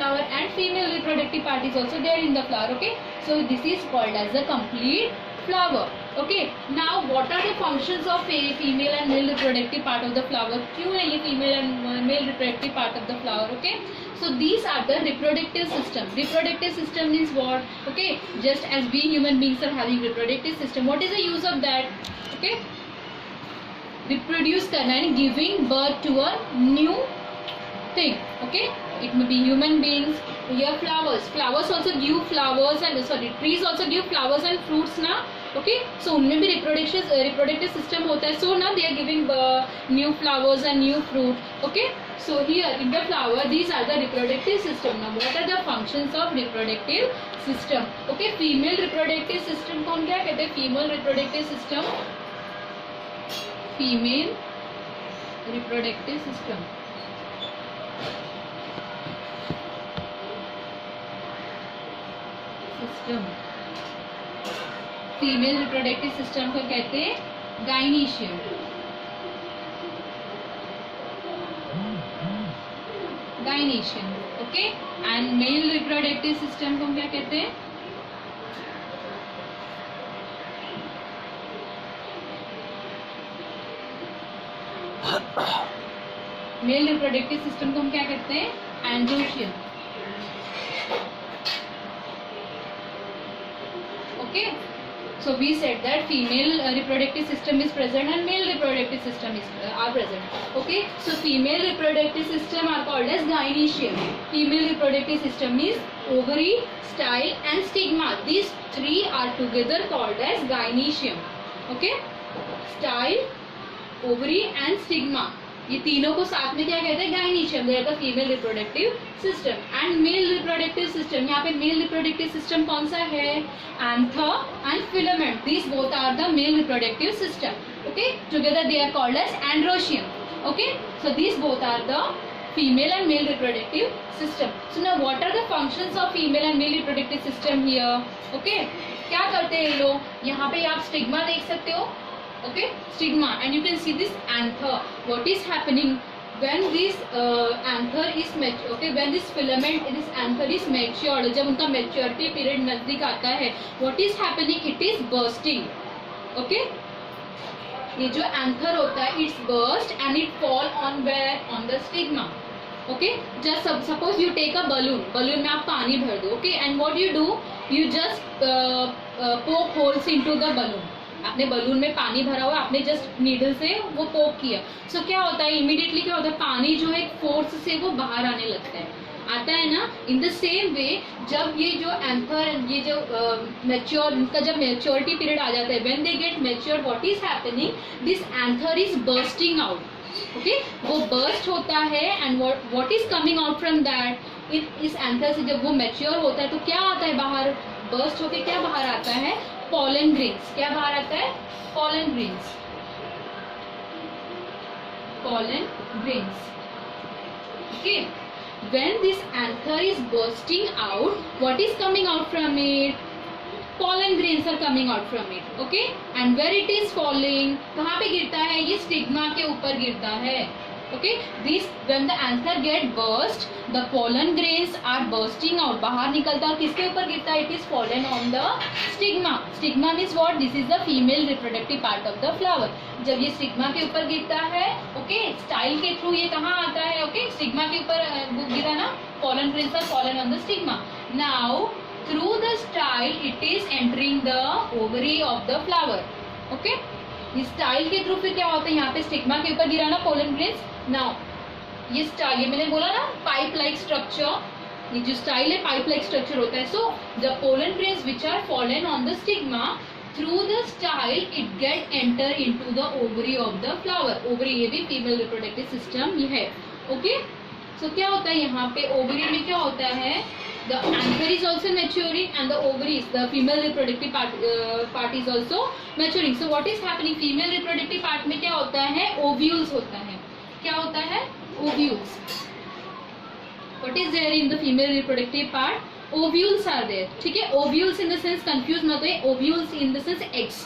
flower and female reproductive part is also there in the flower. Okay, so this is called as the complete flower. Okay, now what are the functions of female and male reproductive part of the flower? क्यों है ये female and male reproductive part of the flower? Okay, so these are the reproductive system. Reproductive system means what? Okay, just as we human beings are having reproductive system, what is the use of that? Okay, reproduce करना है, giving birth to a new thing. Okay, it may be human beings. Here flowers also give flowers and trees also give flowers and fruits ना. Okay, so उनमें भी reproductive system होता है. So now they are giving new flowers and new fruit. Okay, so here in the flower these are the reproductive system. Now what are the functions of reproductive system? Okay, female reproductive system को हम क्या कहते हैं? Female reproductive system. Female reproductive system. Female reproductive system को कहते हैं gynoecium. Gynoecium. Okay, and male reproductive system को हम क्या कहते हैं? मेल रिप्रोडक्टिव सिस्टम को हम क्या कहते हैं? Androecium. Okay, so we said that female reproductive system is present and male reproductive system is are present. Okay, so female reproductive system are called as gynoecium. Female reproductive system is ovary, style and stigma. These three are together called as gynoecium. Okay, style, ovary and stigma. ये तीनों को साथ में क्या कहते हैं? Gynoecium. They are the female reproductive system. And male reproductive system, यहाँ पे मेल रिप्रोडक्टिव सिस्टम कौन सा है? Anther and filament. This both are the male reproductive system. Okay, together they are called as androecium. Okay, so this both are the female and male reproductive system. So now what are the functions of female and male reproductive system here? Okay, क्या करते हैं ये लोग? यहाँ पे आप stigma देख सकते हो. Okay, stigma, and you can see this anther. What is happening when this anther is mature? Okay, when this filament, this anther is matured, जब उनका maturity period नजदीक आता है, what is happening? It is bursting. Okay, ये जो anther होता है, it's burst and it fall on where? On the stigma. Okay, just suppose you take a balloon में आप पानी भर दो. Okay, and what you do? You just poke holes into the balloon. आपने बलून में पानी भरा हुआ, आपने जस्ट नीडल से वो पोक किया. सो क्या होता है? इमीडिएटली क्या होता है? पानी जो है फोर्स से वो बाहर आने लगता है. आता है ना? इन द सेम वे जब ये जो एंथर, ये जो मैच्योर, इनका जब मैच्योरिटी पीरियड आ जाता है, when they get mature, what is happening? This anther is bursting out. Okay, वो बर्स्ट होता है and what is coming out from that? इस एंथर से जब वो मैच्योर होता है तो क्या आता है बाहर? बर्स्ट होके क्या बाहर आता है? pollen grains. क्या बाहर आता है? pollen grains. Pollen grains. Okay, when this anther is bursting out, what is coming out from it? Pollen grains are coming out from it. Okay, and where it is falling? कहाँ पे गिरता है? ये stigma के ऊपर गिरता है. Okay, this when the anther get burst, the pollen grains are bursting out. बाहर निकलता है और किसके ऊपर गिरता है? It is fallen on the stigma. Stigma means what? This is the female reproductive part of the flower. जब ये stigma के ऊपर गिरता है, okay, style के थ्रू ये कहाँ आता है? Okay, stigma के ऊपर गिरा ना, pollen grains are fallen on the stigma. Now through the style it is entering the ovary of the flower. Okay, ये स्टाइल के थ्रू फिर क्या होता है? यहाँ पे स्टिग्मा के ऊपर गिरा ना पोलन ग्रेन्स. नाउ ये स्टाइल, ये मैंने बोला ना पाइप लाइक स्ट्रक्चर, ये जो स्टाइल है पाइप लाइक स्ट्रक्चर होता है. So the pollen grains which are fallen on the stigma, through the style it get enter into the ovary of the flower. Ovary ये भी फीमेल रिप्रोडक्टिव सिस्टम ये है. Okay, सो क्या होता है यहाँ पे? ओवरी में क्या होता है? The anther is also maturing and the ovaries, the female reproductive part is also maturing. So what is happening? Female reproductive part में क्या होता है? Ovules होता है. क्या होता है? Ovules. What is there in the female reproductive part? Ovules are there. ठीक है, ovules in the sense confuse मत होइए, ovules in the sense eggs.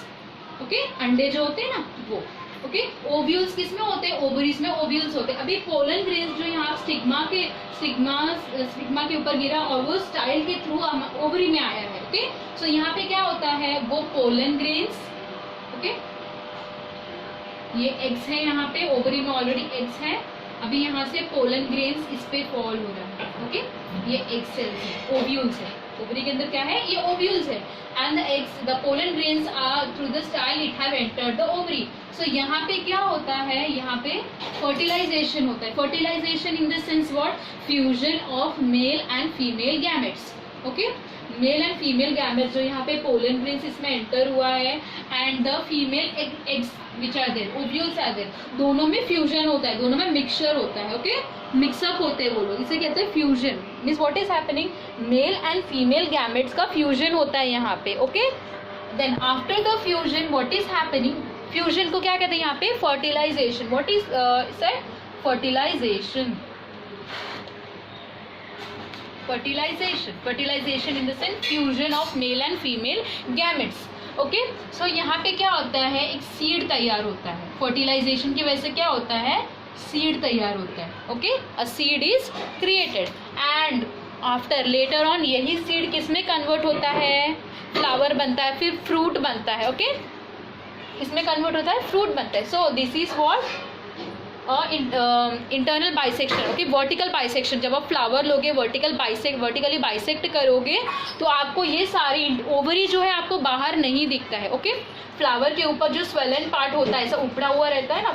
Okay, अंडे जो होते हैं ना वो. ओके, ओव्यूल्स किस में होते हैं? ओवरीज में ओव्यूल्स होते हैं। अभी पोलन ग्रेन्स जो यहाँ स्टिग्मा के ऊपर गिरा और वो स्टाइल के थ्रू ओवरी में आया है। ओके, सो यहाँ पे क्या होता है? वो पोलन ग्रेन्स, ओके, ये एग्स है, यहाँ पे ओवरी में ऑलरेडी एग्स है, अभी यहाँ से पोलन ग्रेन्स इस पे फॉल हो रहा है। ओके, ये एग सेल्स है, ओव्यूल्स है। ओवरी के अंदर क्या है? ये ओव्यूल्स है। And the eggs, the pollen grains are through the style it have entered the ovary. So यहाँ पे क्या होता है? यहाँ पे फर्टिलाइजेशन होता है। Fertilization in the sense what? Fusion of male and female gametes. Okay, male and female gametes जो यहाँ पे पोलन ग्रेन्स इसमें एंटर हुआ है and the female eggs which are there, ovules are there, दोनों में फ्यूजन होता है, दोनों में मिक्सचर होता है। ओके, मिक्सअप होते हैं वो लोग, इसे कहते हैं fusion. Means what is happening? Male and female gametes का फ्यूजन होता है यहाँ पे। Okay, then after the fusion what is happening? Fusion को क्या कहते हैं यहाँ पे? Fertilisation. What is said? Fertilisation. Fertilisation in the sense fusion of male and female gametes. Okay, so यहाँ पे क्या होता है? एक सीड तैयार होता है। फर्टिलाइजेशन की वजह से क्या होता है? सीड तैयार होता है। Okay, a seed is created and after later on यही सीड किस में कन्वर्ट होता है? फ्लावर बनता है, फिर फ्रूट बनता है। ओके, इसमें कन्वर्ट होता है, फ्रूट बनता है। सो this is what? Internal bisection. Okay, vertical bisection. जब आप फ्लावर लोगे, वर्टिकली बाइसेक्ट करोगे तो आपको ये सारी ओवरी जो है आपको बाहर नहीं दिखता है। ओके, फ्लावर के ऊपर जो स्वेलन पार्ट होता है, ऐसा उपड़ा हुआ रहता है ना,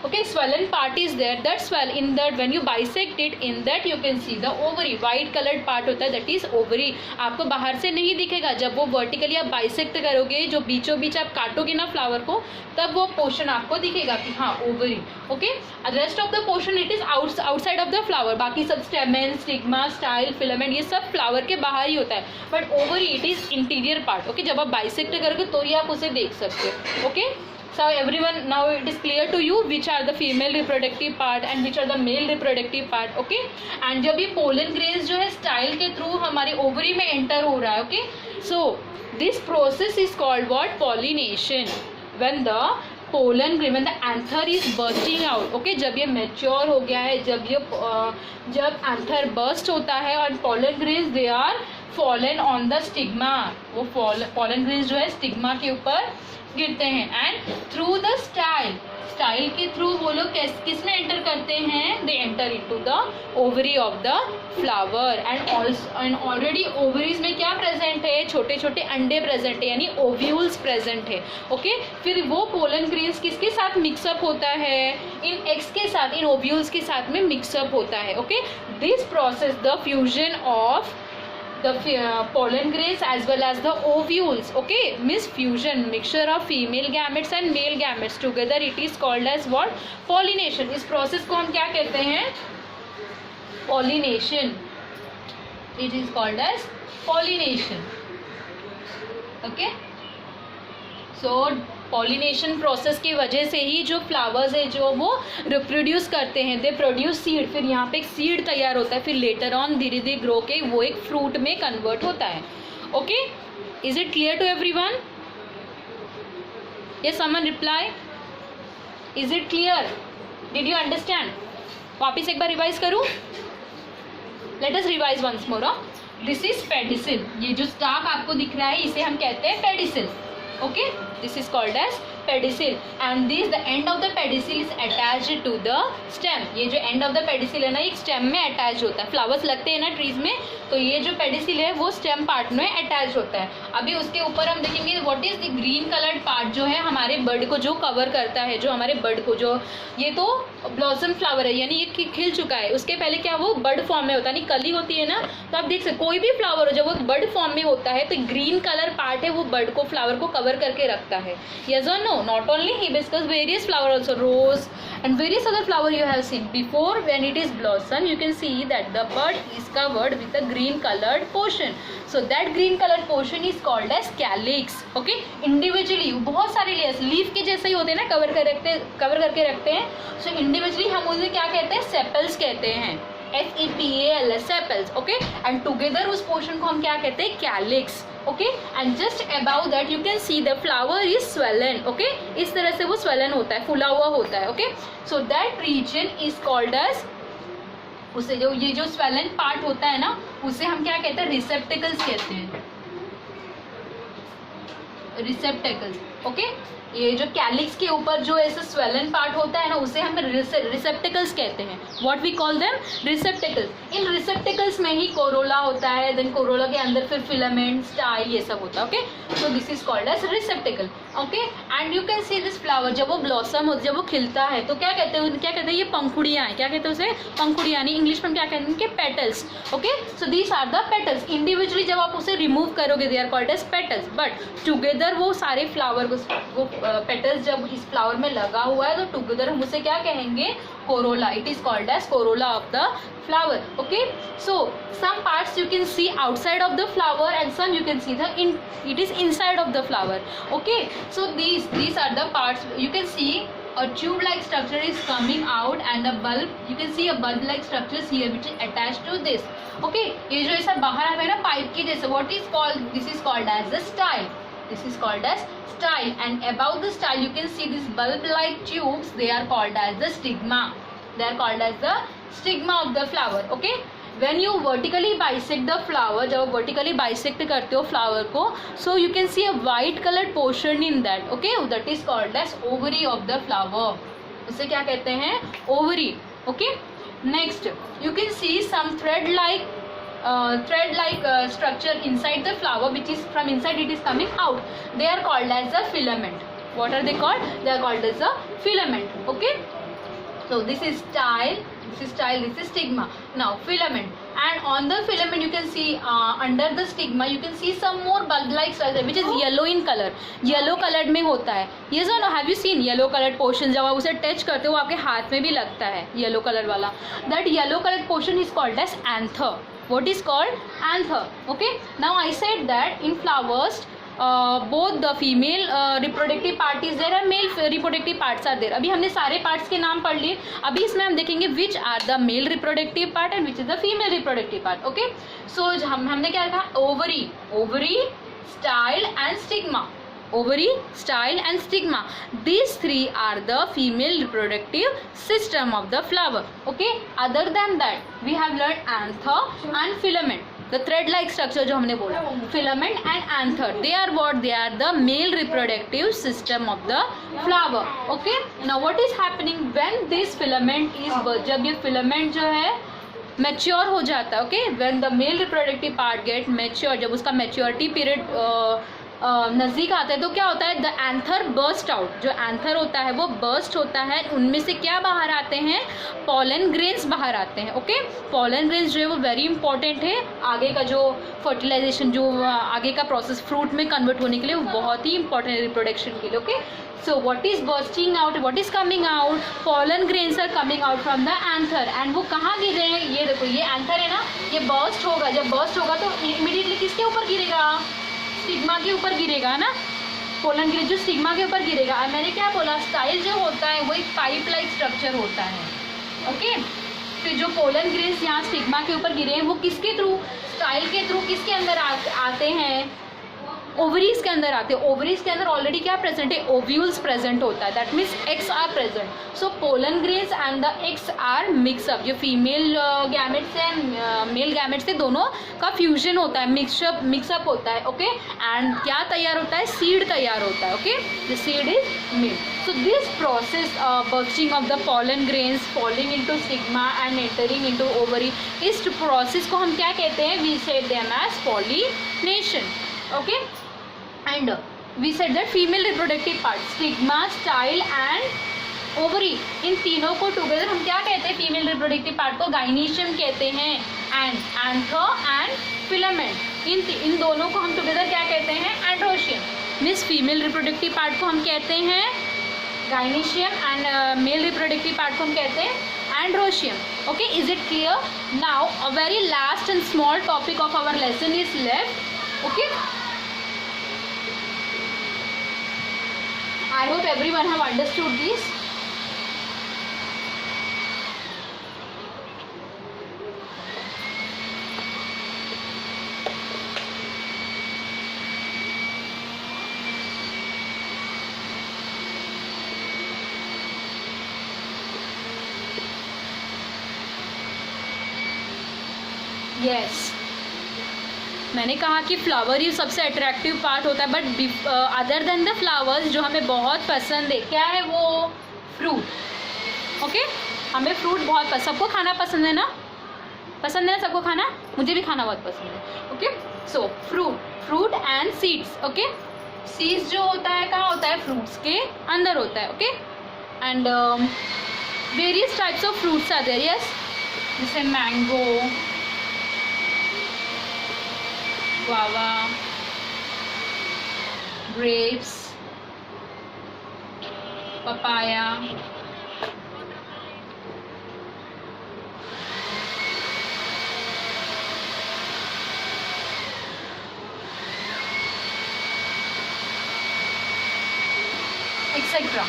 okay, swollen part is there, that swell in that when you bisect it, in that you can see the ovary. White coloured part होता है, दैट इज ओवरी। आपको बाहर से नहीं दिखेगा। जब वो वर्टिकली आप बाइसेक्ट करोगे, जो बीचों बीच आप काटोगे ना फ्लावर को, तब वो पोर्शन आपको दिखेगा कि हाँ ovary. Okay, rest of the portion it is outside of the flower. बाकी सब स्टेमेन, स्टिग्मा, स्टाइल, फिलामेंट, ये सब फ्लावर के बाहर ही होता है, but ovary it is interior part. Okay, जब आप बाइसेक्ट करोगे तो ही आप उसे देख सकते हो। Okay, so everyone, now it is clear to you which are the female reproductive part and which are the male reproductive part. okay, and जब ये pollen grains जो है स्टाइल के थ्रू हमारे ओवरी में एंटर हो रहा है। Okay, so this process is called what? Pollination. when the pollen grain, when the anther is bursting out. okay, जब ये mature हो गया है, जब anther burst होता है और pollen grains they are fallen on the stigma, वो pollen grains जो है स्टिग्मा के ऊपर गिरते हैं एंड थ्रू द स्टाइल के थ्रू वो लोग किस में एंटर करते हैं? They enter into the ovary of the flower and already ovaries में क्या प्रेजेंट है? छोटे छोटे अंडे प्रेजेंट है, यानी ओव्यूल्स प्रेजेंट है। ओके, फिर वो पोलन ग्रेन्स किसके साथ मिक्सअप होता है? इन एग्स के साथ, इन ओव्यूल्स के साथ में मिक्सअप होता है। Okay, this process, the fusion of the pollen grains as well as the ovules, okay, means fusion, mixture of female gametes and male gametes together, it is called as what? Pollination. इस process को हम क्या कहते हैं? Pollination. It is called as pollination. okay, so pollination process की वजह से ही जो फ्लावर्स है जो वो रिप्रोड्यूस करते हैं, दे प्रोड्यूस सीड, फिर यहाँ पे एक सीड तैयार होता है, फिर लेटर ऑन धीरे धीरे ग्रो के वो एक फ्रूट में कन्वर्ट होता है। Okay, is it clear to everyone? Yes, someone reply, is it clear? Did you understand? वापिस एक बार रिवाइज करूँ? Let us revise once more. This is pedicel, ये जो स्टाक आपको दिख रहा है इसे हम कहते हैं pedicel. okay, this is called as pedicel and this the end of the pedicel is attached to the stem. ये जो end of the pedicel है ना, एक stem में attach होता है। फ्लावर्स लगते हैं ना ट्रीज में, तो ये जो pedicel है वो stem part में attach होता है। अभी उसके ऊपर हम देखेंगे what is the green colored part जो है हमारे बर्ड को जो कवर करता है, जो हमारे बर्ड को, जो ये तो ब्लॉसम फ्लावर है यानी ये खिल चुका है, उसके पहले क्या वो बर्ड फॉर्म में होता है, नहीं कली होती है ना, तो आप देख सकते कोई भी फ्लावर हो जब वो बर्ड फॉर्म में होता है तो ग्रीन कलर पार्ट है वो बर्ड को, फ्लावर को कवर करके रखता है। yes or no? not only hibiscus, various flower also, rose and various other flower you have seen before, when it is blossom you can see that the bud is covered with a green colored portion, so that green colored portion is called as calyx. okay, individually बहुत सारे layers leaf के जैसे ही होते हैं ना, cover करके रखते हैं, so individually हम उन्हें क्या कहते हैं? सेपल्स कहते हैं। SEPALS, sepals, okay, and together उस पोर्शन को हम क्या कहते हैं, calyx, okay, and just about that you can see the flower is swollen, okay, इस तरह से वो स्वेलन होता है, फुला हुआ होता है, okay, so that region is called as, उसे जो ये जो स्वेलन पार्ट होता है ना, उसे हम क्या कहते हैं, रिसेप्टिकल्स कहते हैं, रिसेप्टिकल्स, ओके, ये जो कैलिक्स के ऊपर जो ऐसा स्वेलन पार्ट होता है ना, उसे हम रिसेप्टिकल्स कहते हैं, what we call them, receptacles. इन रिसेप्टिकल्स में ही कोरोला होता है, देन कोरोला के अंदर फिर फिलामेंट, स्टाइल, ये सब होता है, okay, so this is called as receptacle, okay, and you can see this flower, जब वो ब्लॉसम होता है, जब वो खिलता है तो क्या कहते हैं, ये पंखुड़ियाँ हैं, क्या कहते हैं उसे, पंखुड़ियाँ, यानी इंग्लिश में क्या कहते हैं, इनके petals, okay, so these are the petals. Individually जब आप उसे रिमूव करोगे, they are called as petals, but together वो सारे फ्लावर वो पेटल्स जब इस फ्लावर में लगा हुआ है, तो टुगेदर हम उसे क्या कहेंगे, corolla, it is called as corolla of the flower, okay, so some parts you can see outside of the flower and some you can see it is inside of the flower, okay, so these are the parts. You can see a tube like structure is coming out and a bulb, you can see a bulb like structures here which is attached to this, okay, ये जो ऐसा बाहर आता है ना pipe के जैसे, what is called, this is called as the style, this is called as style, and above the style you can see these bulb like tubes, they are called as the stigma, they are called as the stigma of the flower, okay, when you vertically bisect the flower, जब vertically bisect करते हो flower को, so you can see a white colored portion in that, okay, that is called as ovary of the flower, उसे क्या कहते हैं, ovary, okay, next you can see some thread like structure inside the flower, which is from inside it is coming out, they are called as the filament. What are they called? They are called as a filament, okay, so this is style, this is stigma. Now filament, and on the filament you can see under the stigma you can see some more bulb like structure which is yellow in color, yellow colored में होता है, yes or no, have you seen yellow colored portion, जब आप उसे touch करते हो वो आपके हाथ में भी लगता है येलो कलर वाला, that yellow colored portion is called as anther. What is called anther, okay. Now I said that in flowers both the female reproductive part is there and male reproductive parts are there. अभी हमने सारे parts के नाम पढ़ लिए, अभी इसमें हम देखेंगे which are the male reproductive part and which is the female reproductive part, okay. So हमने क्या था, ovary, style and stigma, ovary, style and stigma, these three are the female reproductive system of the flower, okay. Other than that we have learned anther and filament, the thread like structure जो हमने बोला, filament and anther, they are what, they are the male reproductive system of the flower, okay. Now what is happening when this filament is, जब ये filament जो है mature हो जाता है, okay, when the male reproductive part get mature, जब उसका maturity period नज़दीक आता है तो क्या होता है, द एंथर बर्स्ट आउट, जो एंथर होता है वो बर्स्ट होता है, उनमें से क्या बाहर आते हैं, पॉलन ग्रेन्स बाहर आते हैं, ओके, पॉलन ग्रेन्स जो है वो वेरी इंपॉर्टेंट है आगे का जो फर्टिलाइजेशन, जो आगे का प्रोसेस फ्रूट में कन्वर्ट होने के लिए, वो बहुत ही इंपॉर्टेंट है रिप्रोडक्शन के लिए, okay. So what is bursting out, what is coming out, pollen grains are coming out from the anther, and वो कहाँ गिर रहे हैं, ये देखो, ये anther है ना, ये burst होगा, जब burst होगा तो immediately किसके ऊपर गिरेगा, स्टिग्मा के ऊपर गिरेगा ना, पोलन ग्रेन जो स्टिग्मा के ऊपर गिरेगा. और मैंने क्या बोला, स्टाइल जो होता है वो एक पाइप लाइक स्ट्रक्चर होता है, ओके. फिर जो पोलन ग्रेन्स यहाँ स्टिग्मा के ऊपर गिरे हैं वो किसके थ्रू, स्टाइल के थ्रू किसके अंदर आते हैं, ओवरीज के अंदर आते हैं. ओवरीज के अंदर ऑलरेडी क्या प्रेजेंट है, ओव्यूल्स प्रेजेंट होता है, that means eggs are present. So pollen grains and the eggs are mix up, जो female gametes and male gametes से दोनों का फ्यूजन होता है, मिक्सअप होता है, ओके. एंड क्या तैयार होता है, सीड तैयार होता है, okay. The seed is milk. So this process bursting of the pollen grains, falling into stigma and entering into ovary, इस प्रोसेस को हम क्या कहते हैं, we said them as pollination, okay. And we said that female reproductive part, stigma, style and ovary, इन तीनों को together हम क्या कहते हैं, फीमेल रिप्रोडक्टिव पार्ट को गाइनीशियम कहते हैं, एंड एंथर एंड फिलामेंट, इन दोनों को हम टुगेदर क्या कहते हैं, androecium. Means female reproductive part को हम कहते हैं gynoecium and male reproductive part को हम कहते हैं androecium, okay. Is it clear? Now a very last and small topic of our lesson is left, okay. I hope everyone have understood this. Yes, मैंने कहा कि फ्लावर ही सबसे attractive part होता है, but other than the flowers जो हमें बहुत पसंद है, क्या है वो? फ्रूट। ओके, हमें फ्रूट बहुत पसंद, सबको खाना पसंद है ना? पसंद है ना सबको खाना? मुझे भी खाना बहुत पसंद है। Okay, so fruit and seeds. Okay, seeds जो होता है कहाँ होता है? फ्रूट्स के अंदर होता है। Okay, and various types of fruits are there. Yes, जैसे mango, guava, grapes, papaya, etcetera.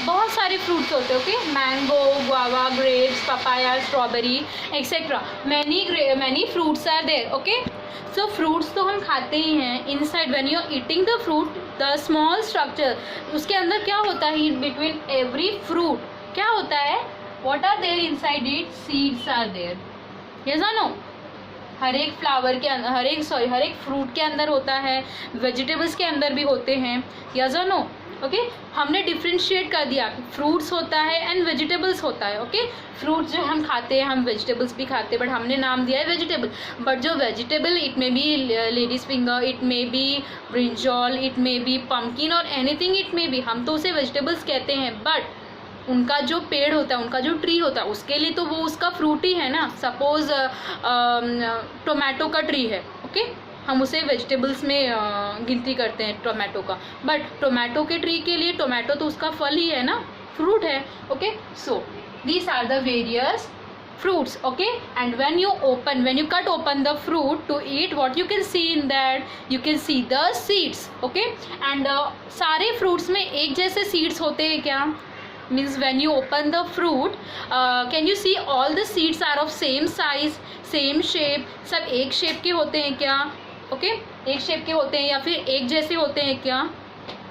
बहुत सारे फ्रूट्स होते हैं। Okay, mango, guava, grapes, papaya, strawberry etcetera, many fruits are there. Okay, so fruits तो हम खाते ही हैं। Inside when you are eating the fruit, the small structure, उसके अंदर क्या होता है? बिटवीन एवरी फ्रूट क्या होता है? What are there inside it? Seeds are there. Yes और नो? हर एक फ्लावर के अंदर, हर एक फ्रूट के अंदर होता है, वेजिटेबल्स के अंदर भी होते हैं। यस और नो? ओके, हमने डिफ्रेंशिएट कर दिया, फ्रूट्स होता है एंड वेजिटेबल्स होता है। ओके, फ्रूट्स जो हम खाते हैं, हम वेजिटेबल्स भी खाते हैं, बट हमने नाम दिया है वेजिटेबल। बट जो vegetable, it may be ladies finger, it may be brinjal, it may be pumpkin और एनीथिंग इट मे बी, हम तो उसे वेजिटेबल्स कहते हैं। बट उनका जो पेड़ होता है, उनका जो ट्री होता है, उसके लिए तो वो उसका फ्रूट ही है ना। सपोज टोमेटो का ट्री है, ओके, हम उसे वेजिटेबल्स में गिनती करते हैं टोमेटो का, बट टोमेटो के ट्री के लिए टोमेटो तो उसका फल ही है ना, फ्रूट है। Okay, so these are the various fruits. Okay, and when you cut open the fruit to eat, what you can see in that? You can see the seeds. Okay, and सारे fruits में एक जैसे seeds होते हैं क्या? Means when you open the fruit, can you see all the seeds are of same size, same shape? सब एक shape के होते हैं क्या? Okay, एक shape के होते हैं या फिर एक जैसे होते हैं क्या?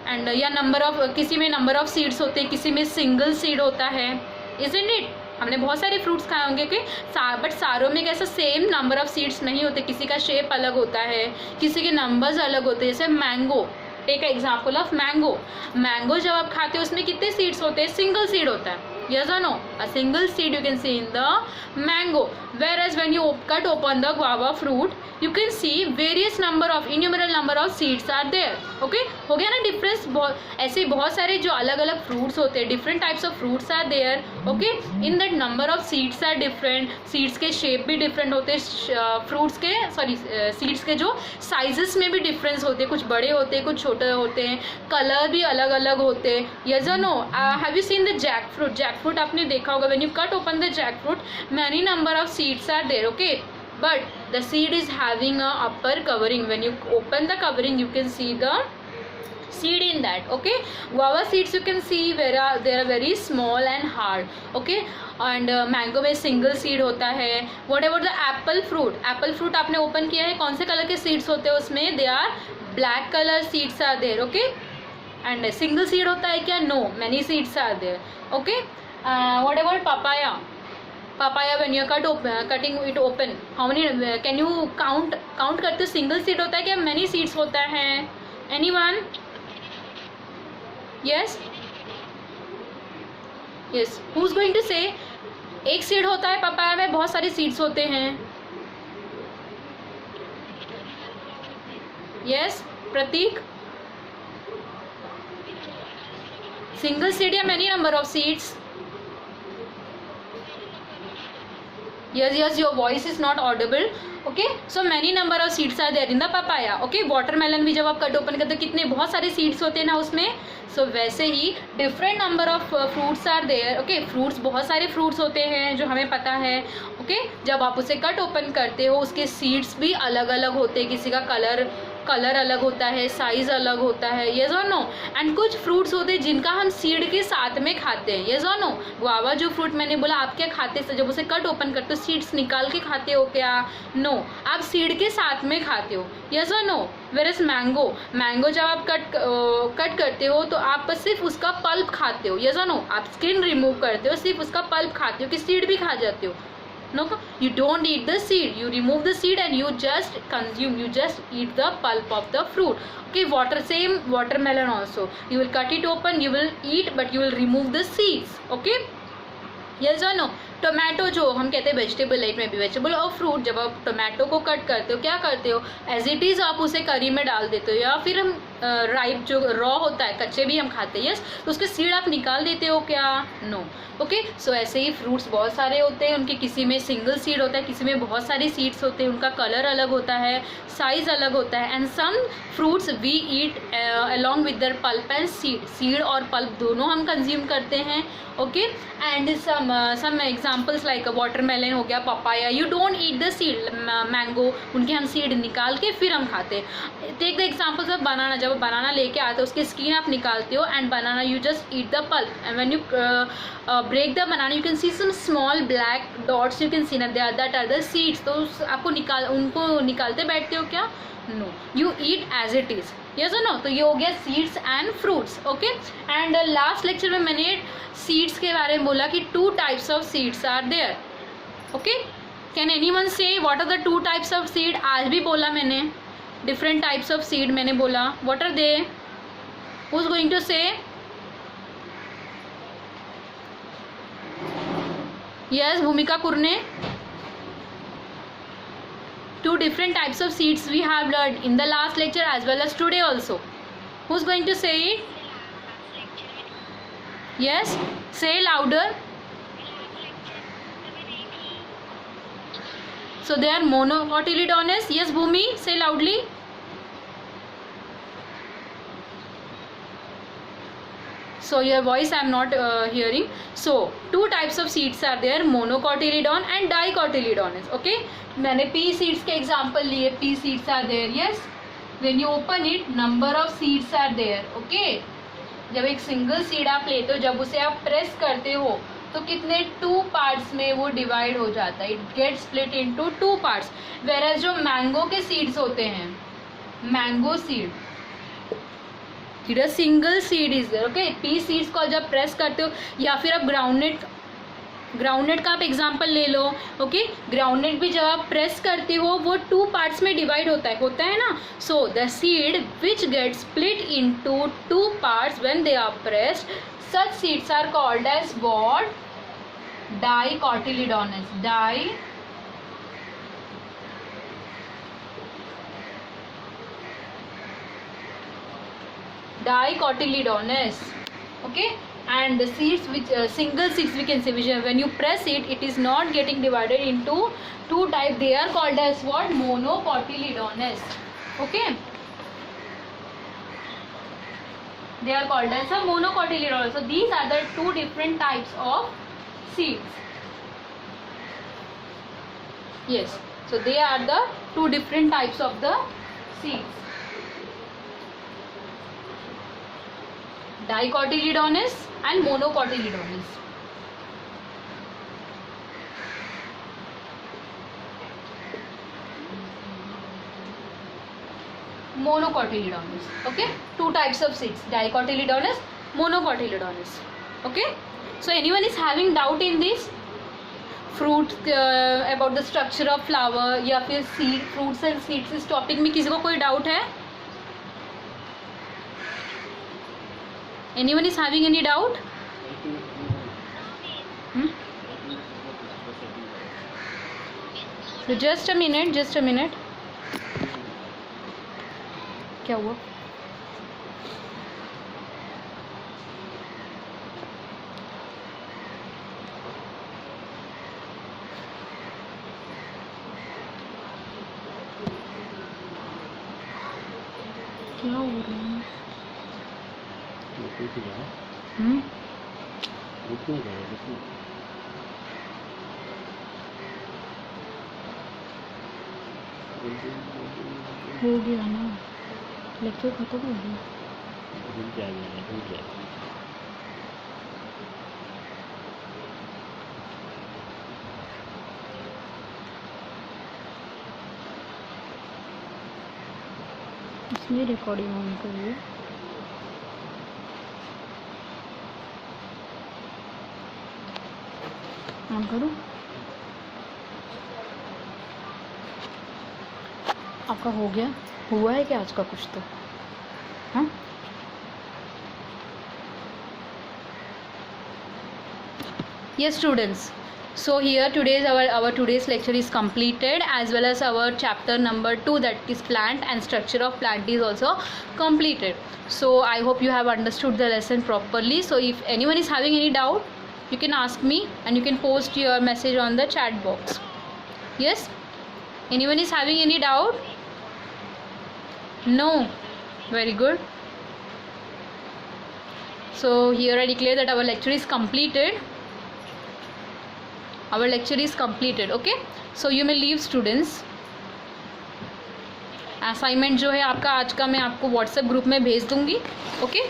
एंड या नंबर ऑफ, किसी में नंबर ऑफ सीड्स होते हैं, किसी में सिंगल सीड होता है, isn't it? हमने बहुत सारे फ्रूट्स खाए होंगे कि बट सारों में कैसा सेम नंबर ऑफ सीड्स नहीं होते, किसी का शेप अलग होता है, किसी के नंबर्स अलग होते हैं। जैसे mango, take example of mango. Mango जब आप खाते हो उसमें कितने सीड्स होते हैं? सिंगल सीड होता है। Yes or no? A single seed you can see in the mango. Whereas when you cut open the guava fruit, you can see various number of, innumerable number of seeds are there. Okay? हो गया ना difference? ऐसे बहुत सारे जो अलग अलग fruits होते हैं, different types of fruits are there. Okay, in that number of seeds are different, seeds के शेप भी डिफरेंट होते हैं, फ्रूट्स के सीड्स के जो साइजेस में भी डिफरेंस होते हैं, कुछ बड़े होते हैं, कुछ छोटे होते हैं, कलर भी अलग अलग होते हैं। Yes or no? Have you seen the jackfruit? Jackfruit आपने देखा होगा, when you cut open the jackfruit, many number of seeds are there, okay? But the seed is having a upper covering. When you open the covering, you can see the seed in that. Okay, guava seeds you can see they are very small and hard. Okay, and mango में single seed होता है. What about the apple fruit? Apple fruit आपने open किया है, कौन से colour के seeds होते हैं उसमें? They are black color seeds are there. Okay, and single seed होता है क्या? No, many seeds are there. Okay, what about papaya? Papaya when you are cutting it open, how many can you count करते? Single seed होता है क्या? Many seeds होता है? Anyone? Yes yes, who is going to say? एक seed होता है papaya में, बहुत सारे सीड्स होते हैं। यस, प्रतीक? सिंगल सीड या many number of seeds? Yes, your voice is not audible. Okay, so many number of seeds are there in the papaya. Okay, watermelon भी जब आप कट ओपन करते हो कितने बहुत सारे सीड्स होते हैं ना उसमें, so वैसे ही different number of fruits are there. Okay, fruits बहुत सारे fruits होते हैं जो हमें पता है. Okay, जब आप उसे कट ओपन करते हो उसके सीड्स भी अलग अलग होते हैं, किसी का कलर अलग होता है, साइज अलग होता है। येस और नो? एंड कुछ फ्रूट्स होते हैं जिनका हम सीड के साथ में खाते हैं। येस और नो? गुआवा जो फ्रूट मैंने बोला, आप क्या खाते हैं जब उसे कट ओपन करते हो? सीड्स निकाल के खाते हो क्या? नो, आप सीड के साथ में खाते हो। येस और नो? वेरस मैंगो जब आप कट करते हो तो आप सिर्फ उसका पल्प खाते हो। येस और नो? आप स्किन रिमूव करते हो, सिर्फ उसका पल्प खाते हो कि सीड भी खा जाते हो? No, you don't eat the seed. You remove the seed and you just consume. You just eat the pulp of the fruit. Okay, same watermelon also. You will cut it open. You will eat, but you will remove the seeds. Okay. Yes or no? Tomato जो हम कहते हैं vegetable, like में भी vegetable और fruit, जब आप tomato को कट करते हो क्या करते हो, एज इट इज़ आप उसे करी में डाल देते हो, या फिर हम राइप जो रॉ होता है कच्चे भी हम खाते हैं, यस, तो उसके सीड आप निकाल देते हो क्या, नो. ओके, सो ऐसे ही फ्रूट्स बहुत सारे होते हैं, उनके किसी में सिंगल सीड होता है, किसी में बहुत सारी सीड्स होते हैं, उनका कलर अलग होता है, साइज अलग होता है. And some fruits we eat along with their pulp and seed और पल्प दोनों हम कंज्यूम करते हैं. ओके, and some examples like watermelon हो गया, papaya, you don't eat the seed. Mango, उनके हम सीड निकाल के फिर हम खाते हैं. Take the examples of banana. जब बनाना लेके आते हो उसकी स्किन आप निकालते हो and banana you just eat the pulp. And when you break the banana you can see some small black dots, you can see that are the seeds. तो आपको उनको निकालते बैठते हो क्या, no, you eat as it is. Yes और no. तो ये हो गया seeds and fruits. Okay, and last lecture में मैंने सीड्स के बारे में बोला कि 2 types of seeds are there. Okay, can anyone say what are the 2 types of seed. आज भी बोला मैंने, डिफरेंट टाइप्स ऑफ सीड मैंने बोला. What are they, who is going to say. Yes, Bhumika Kurne. 2 different types of seeds we have learned in the last lecture as well as today also. Who's going to say it? Yes, say louder. So they are monocotyledonous. Yes, Bhumi, say loudly. So your voice I am not hearing. So 2 types of seeds are there, monocotyledon and dicotyledonous. Okay, मैंने pea seeds के example लिए. Pea seeds are there. Yes, when you open it, number of seeds are there. Okay, जब एक single seed आप लेते हो, जब उसे आप press करते हो तो कितने 2 parts में वो divide हो जाता है. It gets split into 2 parts. Whereas जो mango के seeds होते हैं, mango seed, इधर single seed is there. Okay, pea seeds को जब प्रेस करते हो, या फिर आप ग्राउंडनट का आप एग्जांपल ले लो. ओके, ग्राउंडनट भी जब आप प्रेस करते हो वो 2 पार्ट्स में डिवाइड होता है ना. So the seed which get split into 2 parts when they are pressed, such seeds are called as what, dicotyledonous. Dicotyledonous. Okay, and the seeds which single seeds we can say, which when you press it, it is not getting divided into 2 types. They are called as what, monocotyledonous. Okay, they are called as a monocotyledonous. So these are the 2 different types of seeds. Yes, so they are the 2 different types of the seeds. Dicotyledonous and monocotyledonous. Monocotyledonous. Okay, 2 types of seeds, dicotyledonous, monocotyledonous. Okay, so anyone is having doubt in this fruit about the structure of flower या फिर seed, fruits and seeds, इस topic में किसी को कोई doubt है? Anyone is having any doubt? So just a minute. क्या हुआ? क्या हो रहा है? हो गया ना, लेक्चर खत्म हो गया. इसमें रिकॉर्डिंग ऑन करिए. ऑन करो. आपका हो गया, हुआ है क्या आज का कुछ तो? हाँ, yes students, so here today's our today's lecture is completed, as well as our chapter number 2, that is plant and structure of plant, is also completed. So I hope you have understood the lesson properly. So if anyone is having any doubt, you can ask me and you can post your message on the chat box. Yes, anyone is having any doubt? No? Very good. So here I declare that our lecture is completed. Our lecture is completed. Okay, so you may leave students. Assignment जो है आपका आज का मैं आपको WhatsApp group में भेज दूंगी. ओके.